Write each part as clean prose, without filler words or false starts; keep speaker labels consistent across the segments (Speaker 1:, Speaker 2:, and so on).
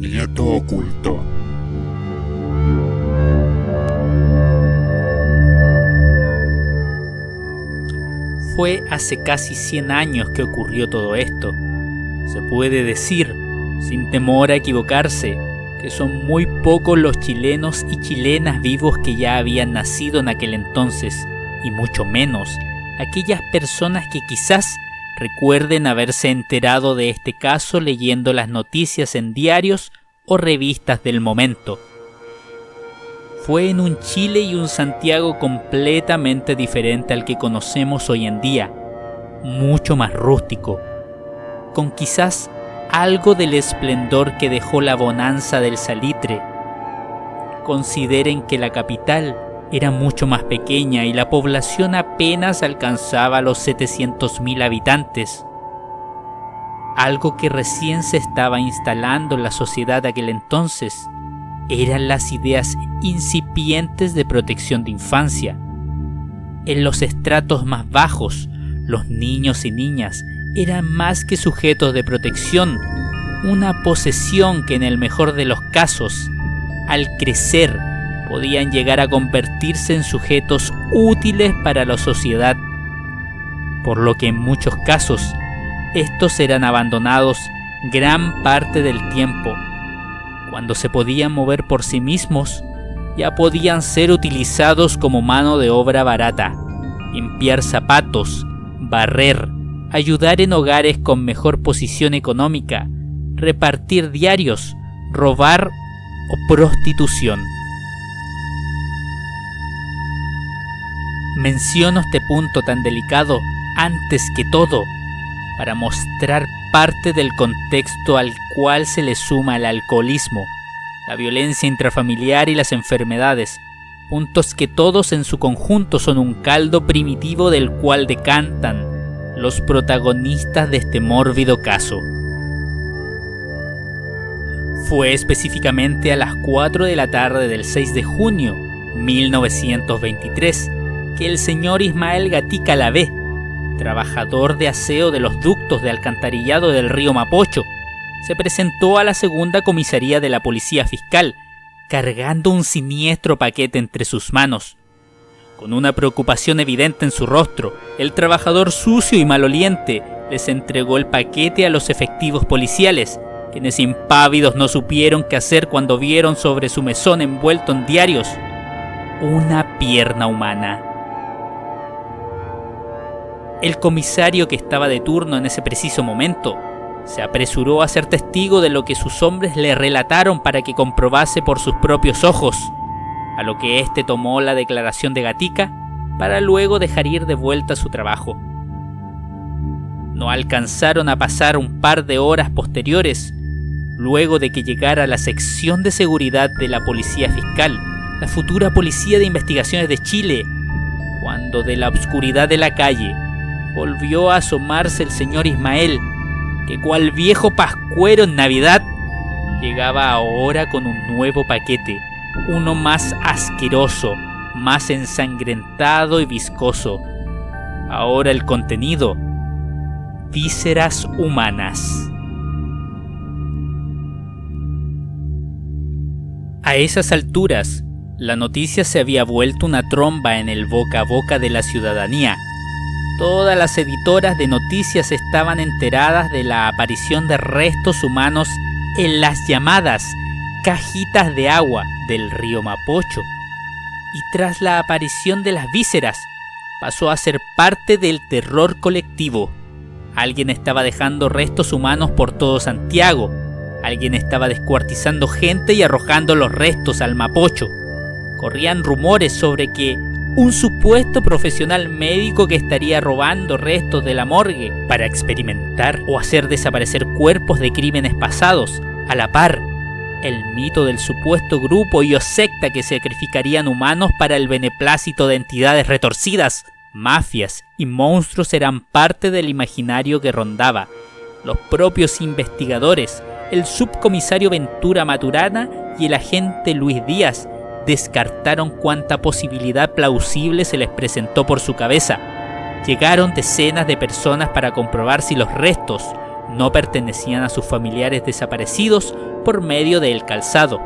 Speaker 1: Nieto oculto.
Speaker 2: Fue hace casi 100 años que ocurrió todo esto. Se puede decir, sin temor a equivocarse, que son muy pocos los chilenos y chilenas vivos que ya habían nacido en aquel entonces, y mucho menos aquellas personas que quizás recuerden haberse enterado de este caso leyendo las noticias en diarios o revistas del momento. Fue en un Chile y un Santiago completamente diferente al que conocemos hoy en día, mucho más rústico, con quizás algo del esplendor que dejó la bonanza del salitre. Consideren que la capital era mucho más pequeña y la población apenas alcanzaba los 700.000 habitantes, algo que recién se estaba instalando en la sociedad de aquel entonces. Eran las ideas incipientes de protección de infancia. En los estratos más bajos, los niños y niñas eran más que sujetos de protección, una posesión que en el mejor de los casos, al crecer, podían llegar a convertirse en sujetos útiles para la sociedad, por lo que en muchos casos, estos eran abandonados gran parte del tiempo. Cuando se podían mover por sí mismos, ya podían ser utilizados como mano de obra barata, limpiar zapatos, barrer, ayudar en hogares con mejor posición económica, repartir diarios, robar o prostitución. Menciono este punto tan delicado antes que todo para mostrar parte del contexto al cual se le suma el alcoholismo, la violencia intrafamiliar y las enfermedades, puntos que todos en su conjunto son un caldo primitivo del cual decantan los protagonistas de este mórbido caso. Fue específicamente a las 4 de la tarde del 6 de junio 1923 que el señor Ismael Gatica Lavé, trabajador de aseo de los ductos de alcantarillado del río Mapocho, se presentó a la segunda comisaría de la policía fiscal, cargando un siniestro paquete entre sus manos. Con una preocupación evidente en su rostro, el trabajador sucio y maloliente les entregó el paquete a los efectivos policiales, quienes impávidos no supieron qué hacer cuando vieron sobre su mesón envuelto en diarios una pierna humana. El comisario que estaba de turno en ese preciso momento se apresuró a ser testigo de lo que sus hombres le relataron para que comprobase por sus propios ojos, a lo que éste tomó la declaración de Gatica para luego dejar ir de vuelta a su trabajo. No alcanzaron a pasar un par de horas posteriores, luego de que llegara la sección de seguridad de la policía fiscal, la futura Policía de Investigaciones de Chile, cuando de la oscuridad de la calle volvió a asomarse el señor Ismael, que cual viejo pascuero en Navidad, llegaba ahora con un nuevo paquete, uno más asqueroso, más ensangrentado y viscoso. Ahora el contenido: vísceras humanas. A esas alturas, la noticia se había vuelto una tromba en el boca a boca de la ciudadanía. Todas las editoras de noticias estaban enteradas de la aparición de restos humanos en las llamadas cajitas de agua del río Mapocho. Y tras la aparición de las vísceras, pasó a ser parte del terror colectivo. Alguien estaba dejando restos humanos por todo Santiago. Alguien estaba descuartizando gente y arrojando los restos al Mapocho. Corrían rumores sobre que un supuesto profesional médico que estaría robando restos de la morgue para experimentar o hacer desaparecer cuerpos de crímenes pasados. A la par, el mito del supuesto grupo o secta que sacrificarían humanos para el beneplácito de entidades retorcidas, mafias y monstruos eran parte del imaginario que rondaba. Los propios investigadores, el subcomisario Ventura Maturana y el agente Luis Díaz, descartaron cuanta posibilidad plausible se les presentó por su cabeza. Llegaron decenas de personas para comprobar si los restos no pertenecían a sus familiares desaparecidos por medio del calzado,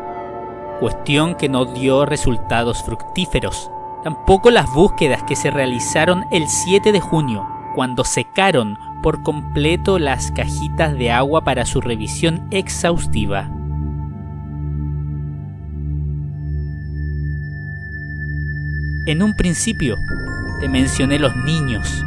Speaker 2: cuestión que no dio resultados fructíferos. Tampoco las búsquedas que se realizaron el 7 de junio, cuando secaron por completo las cajitas de agua para su revisión exhaustiva. En un principio, te mencioné los niños,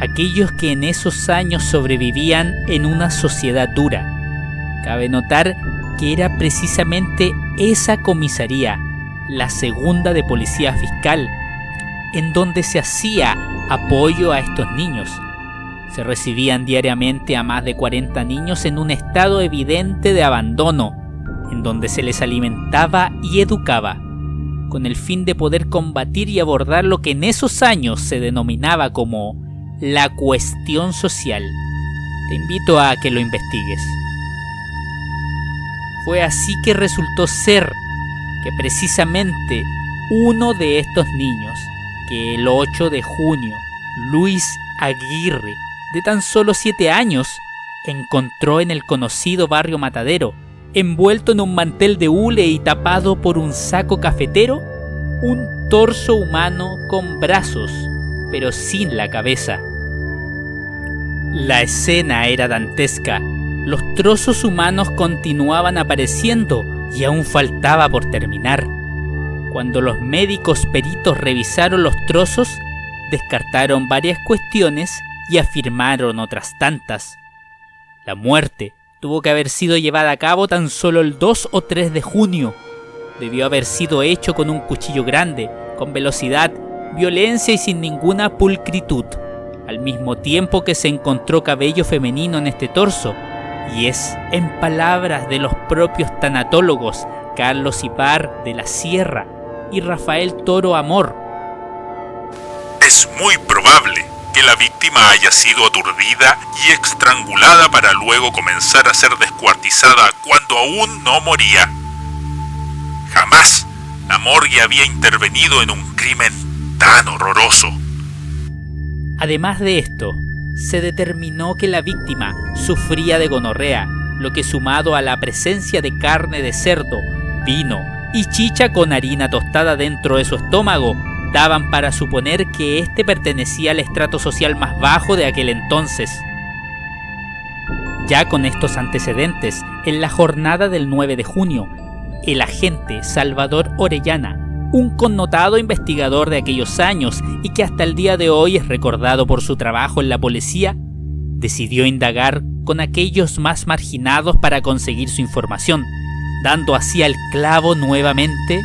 Speaker 2: aquellos que en esos años sobrevivían en una sociedad dura. Cabe notar que era precisamente esa comisaría, la segunda de policía fiscal, en donde se hacía apoyo a estos niños. Se recibían diariamente a más de 40 niños en un estado evidente de abandono, en donde se les alimentaba y educaba, con el fin de poder combatir y abordar lo que en esos años se denominaba como la cuestión social. Te invito a que lo investigues. Fue así que resultó ser que precisamente uno de estos niños, que el 8 de junio, Luis Aguirre, de tan solo 7 años, encontró en el conocido barrio Matadero, envuelto en un mantel de hule y tapado por un saco cafetero, un torso humano con brazos, pero sin la cabeza. La escena era dantesca. Los trozos humanos continuaban apareciendo y aún faltaba por terminar. Cuando los médicos peritos revisaron los trozos, descartaron varias cuestiones y afirmaron otras tantas. La muerte tuvo que haber sido llevada a cabo tan solo el 2 o 3 de junio. Debió haber sido hecho con un cuchillo grande, con velocidad, violencia y sin ninguna pulcritud, al mismo tiempo que se encontró cabello femenino en este torso. Y es, en palabras de los propios tanatólogos Carlos Ibar de la Sierra y Rafael Toro Amor,
Speaker 1: es muy probable que la víctima haya sido aturdida y estrangulada para luego comenzar a ser descuartizada cuando aún no moría. Jamás la morgue había intervenido en un crimen tan horroroso.
Speaker 2: Además de esto, se determinó que la víctima sufría de gonorrea, lo que, sumado a la presencia de carne de cerdo, vino y chicha con harina tostada dentro de su estómago, daban para suponer que éste pertenecía al estrato social más bajo de aquel entonces. Ya con estos antecedentes, en la jornada del 9 de junio, el agente Salvador Orellana, un connotado investigador de aquellos años y que hasta el día de hoy es recordado por su trabajo en la policía, decidió indagar con aquellos más marginados para conseguir su información, dando así al clavo nuevamente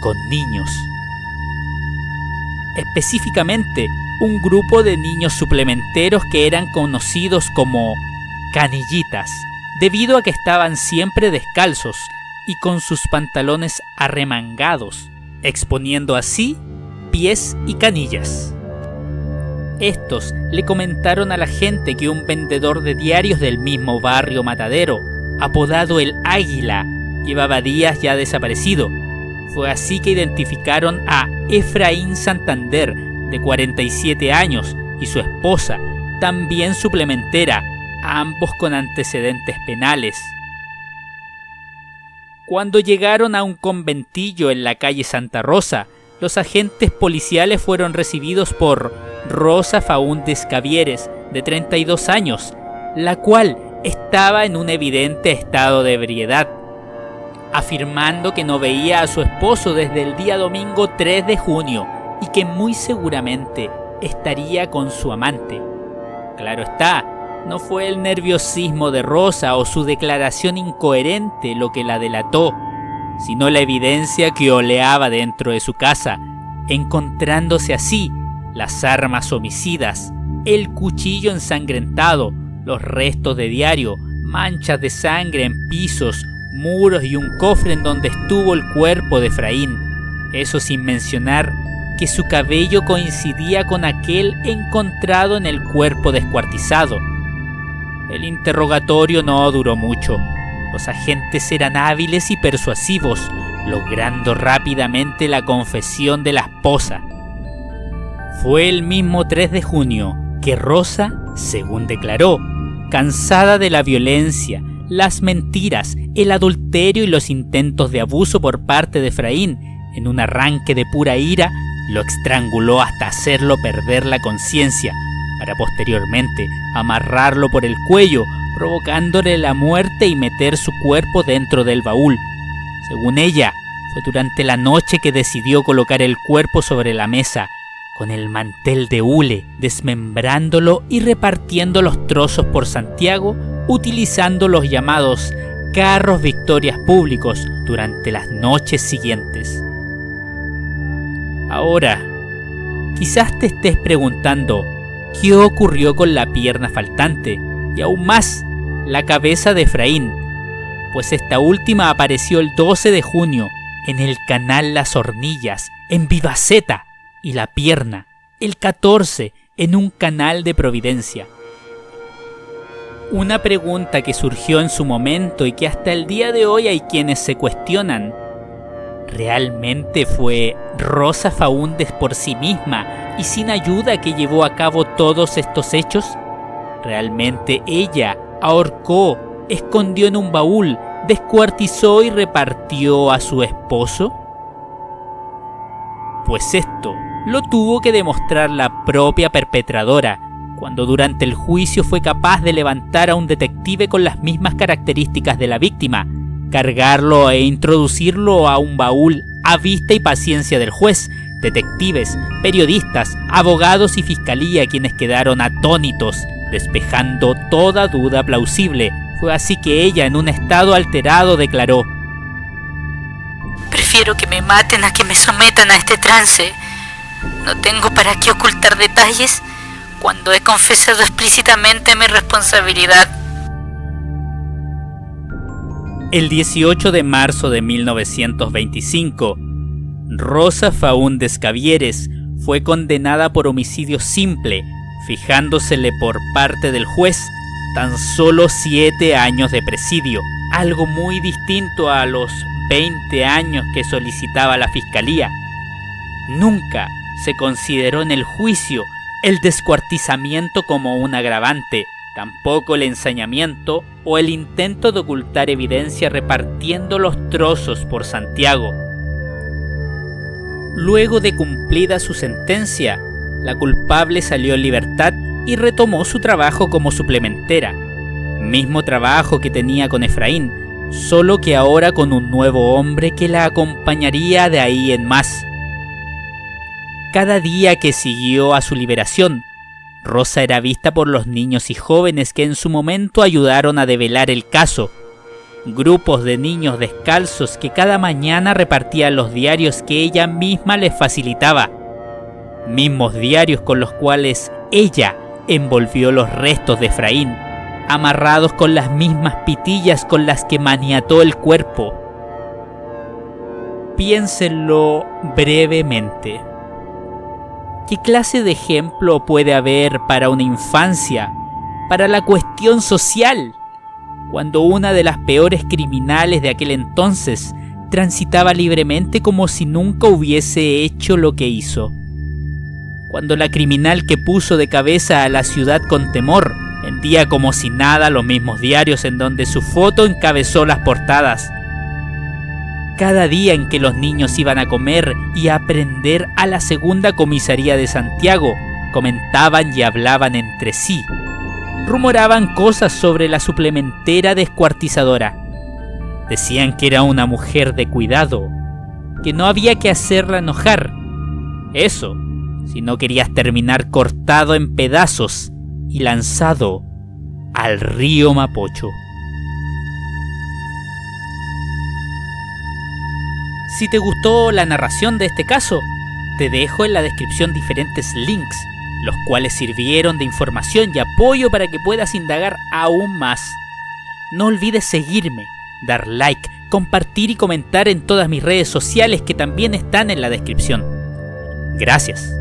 Speaker 2: con niños. Específicamente, un grupo de niños suplementeros que eran conocidos como canillitas, debido a que estaban siempre descalzos y con sus pantalones arremangados, exponiendo así pies y canillas. Estos le comentaron a la gente que un vendedor de diarios del mismo barrio Matadero, apodado el Águila, llevaba días ya desaparecido. Fue así que identificaron a Efraín Santander, de 47 años, y su esposa, también suplementera, ambos con antecedentes penales. Cuando llegaron a un conventillo en la calle Santa Rosa, los agentes policiales fueron recibidos por Rosa Faúndez Cavieres, de 32 años, la cual estaba en un evidente estado de ebriedad, afirmando que no veía a su esposo desde el día domingo 3 de junio y que muy seguramente estaría con su amante. Claro está, no fue el nerviosismo de Rosa o su declaración incoherente lo que la delató, sino la evidencia que oleaba dentro de su casa, encontrándose así las armas homicidas, el cuchillo ensangrentado, los restos de diario, manchas de sangre en pisos, muros y un cofre en donde estuvo el cuerpo de Efraín. Eso sin mencionar que su cabello coincidía con aquel encontrado en el cuerpo descuartizado. El interrogatorio no duró mucho. Los agentes eran hábiles y persuasivos, logrando rápidamente la confesión de la esposa. Fue el mismo 3 de junio que Rosa, según declaró, cansada de la violencia, las mentiras, el adulterio y los intentos de abuso por parte de Efraín, en un arranque de pura ira, lo estranguló hasta hacerlo perder la conciencia, para posteriormente amarrarlo por el cuello, provocándole la muerte y meter su cuerpo dentro del baúl. Según ella, fue durante la noche que decidió colocar el cuerpo sobre la mesa, con el mantel de hule, desmembrándolo y repartiendo los trozos por Santiago, utilizando los llamados carros victorias públicos durante las noches siguientes. Ahora, quizás te estés preguntando qué ocurrió con la pierna faltante y aún más, la cabeza de Efraín, pues esta última apareció el 12 de junio en el canal Las Hornillas, en Vivaceta, y la pierna, el 14, en un canal de Providencia. Una pregunta que surgió en su momento y que hasta el día de hoy hay quienes se cuestionan: ¿realmente fue Rosa Faúndez por sí misma y sin ayuda que llevó a cabo todos estos hechos? ¿Realmente ella ahorcó, escondió en un baúl, descuartizó y repartió a su esposo? Pues esto lo tuvo que demostrar la propia perpetradora, cuando durante el juicio fue capaz de levantar a un detective con las mismas características de la víctima, cargarlo e introducirlo a un baúl a vista y paciencia del juez, detectives, periodistas, abogados y fiscalía, quienes quedaron atónitos, despejando toda duda plausible. Fue así que ella, en un estado alterado, declaró:
Speaker 3: prefiero que me maten a que me sometan a este trance. No tengo para qué ocultar detalles cuando he confesado explícitamente mi responsabilidad.
Speaker 2: El 18 de marzo de 1925, Rosa Faúndez Cavieres fue condenada por homicidio simple, fijándosele por parte del juez tan solo 7 años de presidio, algo muy distinto a los 20 años que solicitaba la fiscalía. Nunca se consideró en el juicio el descuartizamiento como un agravante, tampoco el ensañamiento o el intento de ocultar evidencia repartiendo los trozos por Santiago. Luego de cumplida su sentencia, la culpable salió en libertad y retomó su trabajo como suplementera, mismo trabajo que tenía con Efraín, solo que ahora con un nuevo hombre que la acompañaría de ahí en más. Cada día que siguió a su liberación, Rosa era vista por los niños y jóvenes que en su momento ayudaron a develar el caso. Grupos de niños descalzos que cada mañana repartían los diarios que ella misma les facilitaba. Mismos diarios con los cuales ella envolvió los restos de Efraín, amarrados con las mismas pitillas con las que maniató el cuerpo. Piénsenlo brevemente. ¿Qué clase de ejemplo puede haber para una infancia, para la cuestión social, cuando una de las peores criminales de aquel entonces transitaba libremente como si nunca hubiese hecho lo que hizo? Cuando la criminal que puso de cabeza a la ciudad con temor vendía como si nada los mismos diarios en donde su foto encabezó las portadas. Cada día en que los niños iban a comer y a aprender a la segunda comisaría de Santiago, comentaban y hablaban entre sí. Rumoraban cosas sobre la suplementera descuartizadora. Decían que era una mujer de cuidado, que no había que hacerla enojar. Eso, si no querías terminar cortado en pedazos y lanzado al río Mapocho. Si te gustó la narración de este caso, te dejo en la descripción diferentes links, los cuales sirvieron de información y apoyo para que puedas indagar aún más. No olvides seguirme, dar like, compartir y comentar en todas mis redes sociales que también están en la descripción. Gracias.